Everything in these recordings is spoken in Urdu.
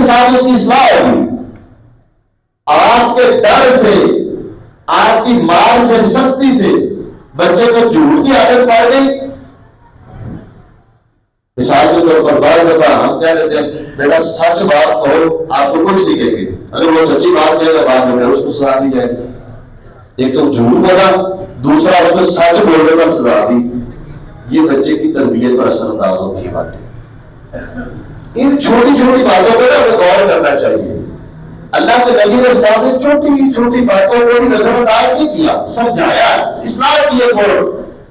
ساتھ اس کی اصلاح ہوگی. آپ کے ڈر سے، آپ کی مار سے، سختی سے بچے کو جھوٹ کی عادت پڑ گئی. مثال کے طور پر بعض دفعہ ہم کہہ دیتے ہیں بیٹا سچ بات کہو، آپ کو کچھ نہیں کہیں گے. اگر وہ سچی بات کہے گا بعد میں اس کو سزا دی جائے گی. ایک تو جھوٹ بولا، دوسرا اس کو سچ بولنے پر سزا دی. یہ بچے کی تربیت پر اثر انداز ہوتی ہے باتیں. ان چھوٹی چھوٹی باتوں پر ہمیں غور کرنا چاہیے. اللہ کے نبی علیہ السلام نے چھوٹی چھوٹی باتوں کو بھی نظر انداز نہیں کیا، سمجھایا، اصلاح کیے.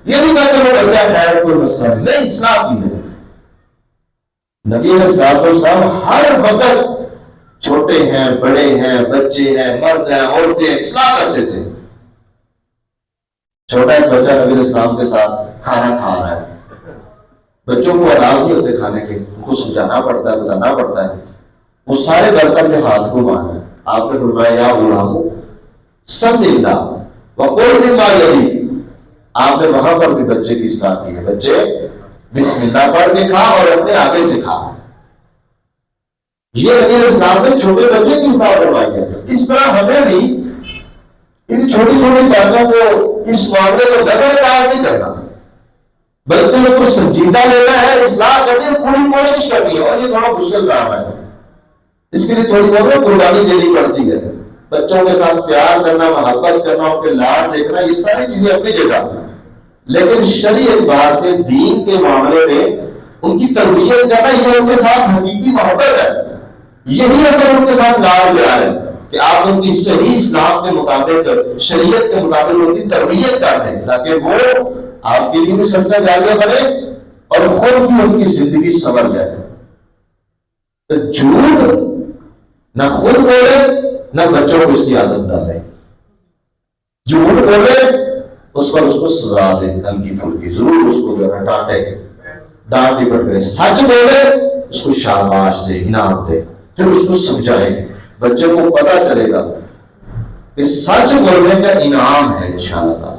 یہ نہیں کہتے وہ بچہ خیر کوئی مسئلہ نہیں، اصلاح کی ہے. نبی علیہ السلام ہر وقت چھوٹے ہیں، بڑے ہیں، بچے ہیں، مرد ہیں، عورتیں ہیں، اصلاح کرتے تھے. چھوٹا ایک بچہ نبی علیہ السلام کے ساتھ کھانا کھا رہا ہے. بچوں کو آداب نہیں ہوتے کھانے کے، ان کو سمجھانا پڑتا ہے، بتانا پڑتا ہے. وہ سارے برتن کے ہاتھ کو مارا. آپ نے فرمایا یا غلام سمجھ اللہ وقول مما یلی. آپ نے وہاں پر بھی بچے کی اصلاح کی ہے. بچے بسم اللہ پڑھ کے کھا اور اپنے آگے سے کھا. یہ نبی علیہ السلام نے چھوٹے بچے کی اصلاح فرمائی ہے. اس طرح ہمیں بھی ان چھوٹی چھوٹی باتوں کو، اس معاملے کو نظر انداز نہیں کرنا، بلکہ اس کو سنجیدہ لینا ہے، اصلاح کرنی ہے، پوری کوشش کرنی ہے. اور یہ تھوڑا مشکل کام ہے، اس کے لیے تھوڑی بہت قربانی دینی پڑتی ہے. بچوں کے ساتھ پیار کرنا، محبت کرنا، ان کے لاڈ دیکھنا، یہ ساری چیزیں اپنی جگہ. لیکن شرعی اعتبار سے دین کے معاملے میں ان کی تربیت کرنا، یہ ان کے ساتھ حقیقی محبت ہے. یہی اصل ان کے ساتھ لاڈ پیار ہے کہ آپ ان کی صحیح اسلام کے مطابق، شریعت کے مطابق ان کی تربیت کرتے ہیں، تاکہ وہ آپ کے لیے بھی صدقہ جاریہ بنے اور خود بھی ان کی زندگی سنور جائے. تو جھوٹ نہ خود بولے نہ بچوں کو اس کی عادت ڈالے. جھوٹ بولے اس پر اس کو سزا دے، ہلکی پھلکی ضرور اس کو جو ہے ڈانٹے، ڈانٹ ڈپٹ کرے. سچ بولے اس کو شاباش دے، انعام دے، پھر اس کو سمجھائے. بچے کو پتا چلے گا کہ سچ بولنے کا انعام ہے انشاءاللہ تعالی.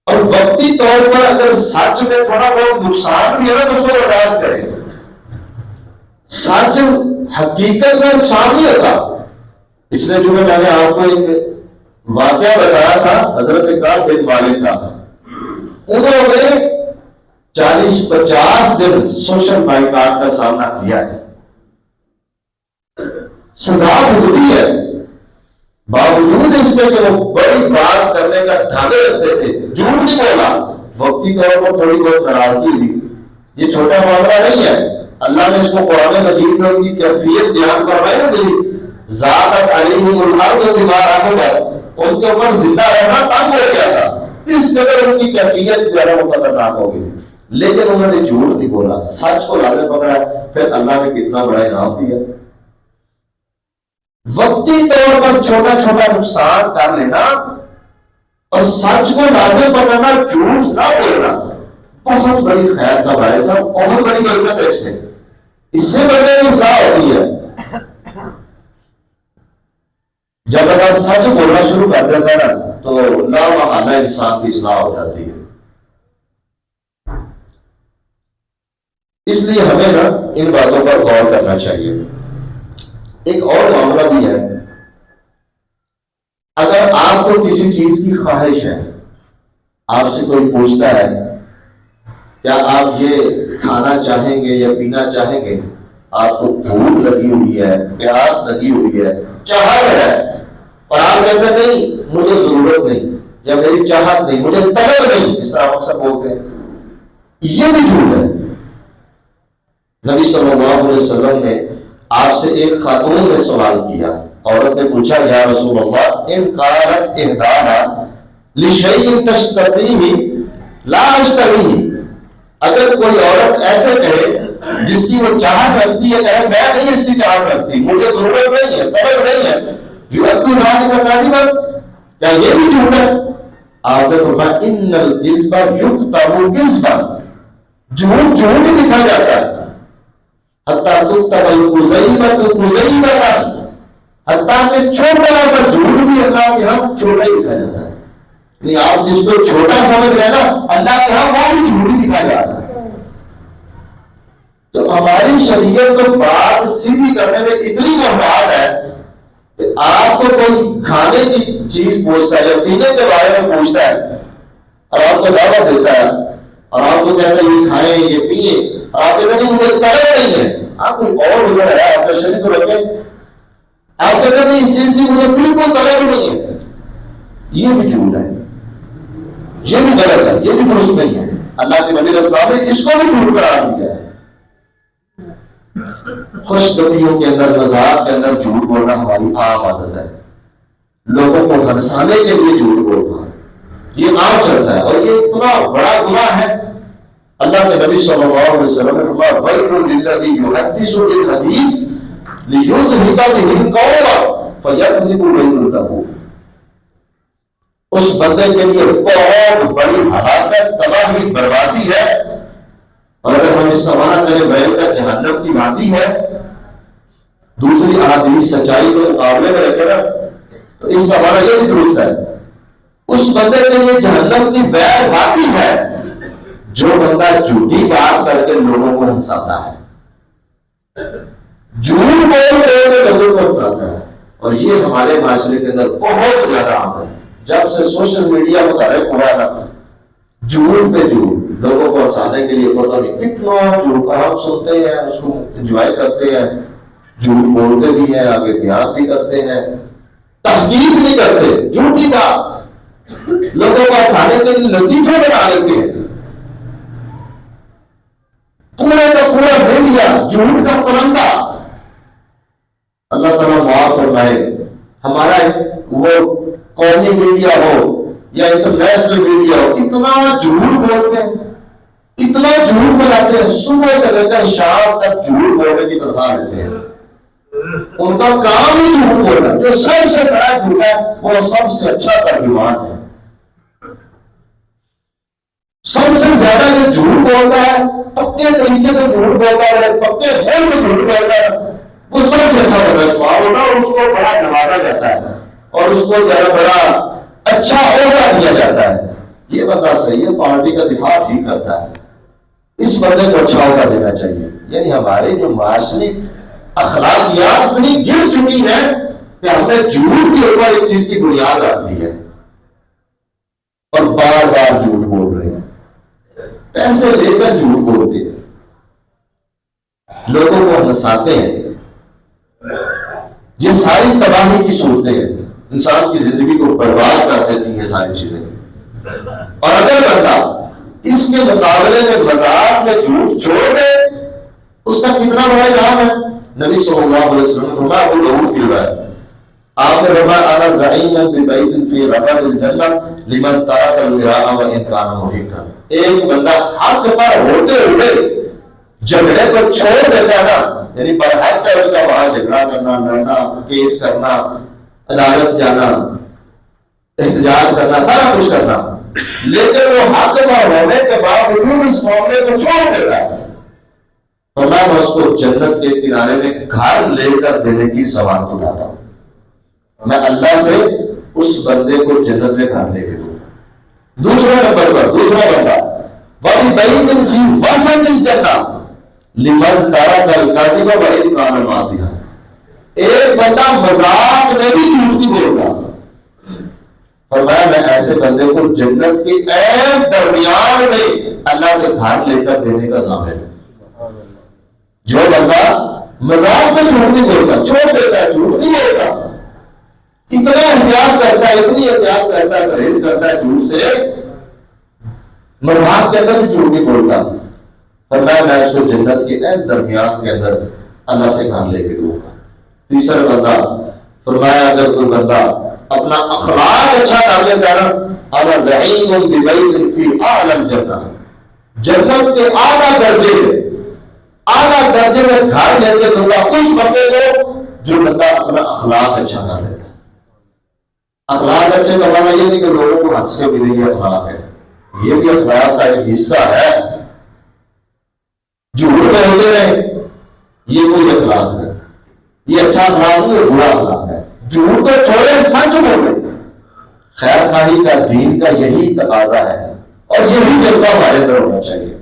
اور وقتی طور پر اگر سچ میں تھوڑا بہت نقصان بھی ہے نا تو اس کو برداشت کرے. سچ حقیقت میں نقصان نہیں ہوتا. پچھلے جمعے میں نے آپ کو ایک واقعہ بتایا تھا حضرت کعب بن مالک کا. انہوں نے 40-50 دن سوشل بائیکاٹ کا سامنا کیا ہے. سزا بھگتی ہے، باوجود اس میں کہ وہ بڑی بات کرنے کا ڈھانگے رکھتے تھے، جھوٹ نہیں بولا. وقتی طور پر تھوڑی بہت ناراضگی ہوئی. یہ چھوٹا معاملہ نہیں ہے. اللہ نے اس کو قرآن مجید میں ان کی کیفیت بیان فرمائی نا. میری ذات علیہم الارض بما رحبت، ان کے اوپر زندہ رہنا تنگ ہو گیا تھا. اس قدر ان کی کیفیت جو ہے وہ خطرناک ہو گئی تھی. لیکن انہوں نے جھوٹ نہیں بولا، سچ کو لازم پکڑا. پھر اللہ نے کتنا بڑا انعام دیا. وقتی طور پر چھوٹا چھوٹا نقصان کر لینا اور سچ کو لازم پکڑنا، جھوٹ نہ بولنا، بہت بڑی خیر کا باعث ہے، بہت بڑی برکت ہے. اس میں اس سے بڑے کی اصلاح ہوتی ہے. جب اگر سچ بولنا شروع کر دیتا ہے نا تو لا محالہ انسان کی اصلاح ہو جاتی ہے. اس لیے ہمیں نا ان باتوں پر غور کرنا چاہیے. ایک اور معاملہ بھی ہے. اگر آپ کو کسی چیز کی خواہش ہے، آپ سے کوئی پوچھتا ہے کیا آپ یہ کھانا چاہیں گے یا پینا چاہیں گے، آپ کو بھوک لگی ہوئی ہے، پیاس لگی ہوئی ہے، چاہت ہے، اور آپ کہتے ہیں نہیں مجھے ضرورت نہیں، یا میری چاہت نہیں، مجھے طلب نہیں، اس طرح اکثر بولتے ہیں. یہ بھی جھوٹ ہے. نبی صلی اللہ علیہ وسلم نے آپ سے ایک خاتون نے سوال کیا. عورت نے پوچھا یا رسول اللہ ان قالت احدانا لشیء تشتهیہ لا اشتہیہ، اگر کوئی عورت ایسے کہے جس کی وہ چاہت رکھتی ہے، کہے میں نہیں اس کی چاہت رکھتی، مجھے ضرورت نہیں ہے، طلب نہیں ہے، یؤدی ذلک کاذبا، کیا یہ بھی جھوٹ ہے؟ آپ نے فرمایا ان الکذب یکتب کذبا، جھوٹ جھوٹ ہی لکھا جاتا ہے. حتیٰ تکتب الکذیبۃ کذیبۃ، حتیٰ کہ چھوٹا سا جھوٹ بھی اللہ کے ہاں چھوٹا ہی لکھا جاتا ہے. یعنی آپ جس کو چھوٹا سمجھ رہے ہیں نا، اللہ کے ہاں وہ بھی جھوٹ ہی لکھا جاتا ہے. تو ہماری شریعت تو بات سیدھی کرنے میں اتنی محتاط ہے کہ آپ کو کوئی کھانے کی چیز پوچھتا ہے یا پینے کے بارے میں پوچھتا ہے اور آپ کو دعوت دیتا ہے اور آپ کو کہتا ہے یہ کھائیں یہ پیئیں، آپ کہتے ہیں مجھے طلب نہیں ہے، آپ کوئی اور ادھر ہے اپنے شریر کو رکھیں، آپ کہتے ہیں اس چیز کی مجھے بالکل طلب نہیں ہے، یہ بھی جھوٹ ہے، یہ بھی غلط ہے، یہ بھی درست نہیں ہے۔ اللہ کے نبی علیہ السلام نے اس کو بھی جھوٹ قرار دیا ہے۔ خوش گپیوں کے اندر، مذاق کے اندر جھوٹ بولنا ہماری عام عادت ہے، لوگوں کو ہنسانے کے لیے جھوٹ بولنا یہ عام چلتا ہے، اور یہ اتنا بڑا گناہ ہے۔ اللہ کے نبی صلی اللہ علیہ وسلم نے فرمایا وَيْلٌ لِلَّذِي يُحَدِّثُ بِالْحَدِيثِ لِيُزْهِقَ بِهِ الْقَوْمَ فَيَكْذِبُ وَيْلٌ لَهُ۔ اس بندے کے لیے بہت بڑی ہلاکت، تباہی، بربادی ہے، اور اگر ہم اس کا معنی کریں بھیانک جہنم کی وادی ہے، دوسری احادیث سچائی کو مقابلے میں رکھے نا تو اس کا معنی یہ بھی درست ہے، اس بندے کے لیے جہنم کی ویر وادی ہے جو بندہ جھوٹی بات کر کے لوگوں کو ہنساتا ہے، جھوٹ بول کے لوگوں کو ہنساتا ہے، اور یہ ہمارے معاشرے کے اندر بہت زیادہ عام ہے۔ جب سے سوشل میڈیا متحرک ہوا نا، جھوٹ پہ جھوٹ، لوگوں کو ہنسانے کے لیے پتہ نہیں کتنا جھوٹ ہم سنتے ہیں، اس کو انجوائے کرتے ہیں، جھوٹ بولتے بھی ہیں، آگے بیان بھی کرتے ہیں، تحقیق نہیں کرتے، جھوٹی بات لوگوں کو ہنسانے کے لیے لطیفے بنا دیتے ہیں۔ پورے کا پورا میڈیا جھوٹ کا پرندہ، اللہ تعالیٰ معاف فرمائے۔ ہمارا وہ قومی میڈیا ہو یا انٹرنیشنل میڈیا ہو، اتنا جھوٹ بولتے ہیں، اتنا جھوٹ بناتے ہیں، صبح سے لے کر شام تک جھوٹ بولنے کی تنخواہ لیتے ہیں، ان کا کام ہی جھوٹ بولنا، جو سب سے بڑا جھوٹ ہے وہ سب سے اچھا ترجمان ہے، سب سے زیادہ جو جھوٹ بولتا ہے، پکے طریقے سے جھوٹ بولتا ہے، پکے دل سے جھوٹ بولتا ہے، وہ سب سے اچھا ترجمان ہوتا ہے، اور اس کو بڑا نوازا جاتا ہے اور اس کو بڑا اچھا عہدہ دیا جاتا ہے۔ یہ بندہ صحیح ہے، پارٹی کا دفاع ٹھیک کرتا ہے، اس بندے کو اچھا عہدہ دینا چاہیے۔ یعنی ہمارے جو معاشرے اخلاقیات اتنی گر چکی ہے کہ ہم نے جھوٹ کے اوپر ایک چیز کی بنیاد رکھ دی ہے اور بار بار جھوٹ بول رہے ہیں، پیسے لے کر جھوٹ بولتے ہیں، لوگوں کو ہنساتے ہیں۔ یہ ساری تباہی کی صورتیں ہیں، انسان کی زندگی کو برباد کر دیتی ہیں ساری چیزیں۔ اور اگر بندہ اس کے مقابلے میں مذاق میں جھوٹ چھوڑ دے، اس کا کتنا بڑا انعام ہے۔ نبی صلی اللہ علیہ وسلم نے فرمایا، ابو داؤد کی روایت، آپ نے فرمایا انا زعیم ببیت فی ربض الجنہ لمن ترک المیراء وان کان محقا۔ ایک بندہ حق پر ہوتے ہوئے جھگڑے کو چھوڑ دیتا ہے نا، یعنی برحق ہے اس کا وہاں جھگڑا کرنا، لڑنا، کیس کرنا، عدالت جانا، احتجاج کرنا، سارا کچھ کرنا، لیکن وہ حق پر ہونے کے باوجود اس معاملے کو چھوڑ دیتا ہے، تو میں اس کو جنت کے کنارے میں گھر لے کر دینے کی ضمانت اٹھاتا ہوں، میں اللہ سے اس بندے کو جنت میں گھر لے کے دوں گا۔ دوسرے نمبر پر دوسرا بندہ وَبِبَيْتٍ فِي وَسَطِ الْجَنَّةِ لِمَنْ تَرَكَ الْكَذِبَ وَإِنْ كَانَ مَعْصِيًا۔ ایک بندہ مذاق میں بھی جھوٹ نہیں بولتا، فرمایا میں ایسے بندے کو جنت کے عین درمیان میں اللہ سے گھر لے کر دینے کا ضامن ہے۔ جو بندہ مذاق میں جھوٹ نہیں بولتا، چھوڑ دیتا ہے، جھوٹ نہیں بولتا، اتنا احتیاط کرتا ہے، اتنی احتیاط کرتا ہے، پرہیز کرتا ہے جھوٹ سے، مذاق کے اندر بھی جھوٹ نہیں بولتا، فرمایا میں اس کو جنت کے عین درمیان کے اندر اللہ سے گھر لے کے دوں گا۔ تیسرا بندہ فرمایا اگر کوئی بندہ اپنا اخلاق اچھا کر لیتا ہے نا، انا زعیم ببیت فی اعلی الجنہ، جنت کے اعلیٰ درجے میں گھر لے کے دوں گا اس بندے کو جو بندہ اپنا اخلاق اچھا کر لیتا ہے۔ اخلاق اچھے کا معنی یہ نہیں کہ لوگوں کو ہنس کے بھی نہیں اخلاق ہے، یہ بھی اخلاق کا ایک حصہ ہے۔ جھوٹ بولتے رہے یہ کوئی اخلاق ہے، یہ اچھا اخلاق نہیں، یہ برا اخلاق ہے۔ جھوٹ کو چھوڑے، سچ بولے، خیر خواہی کا دین کا یہی تقاضا ہے اور یہی جذبہ ہمارے اندر ہونا چاہیے۔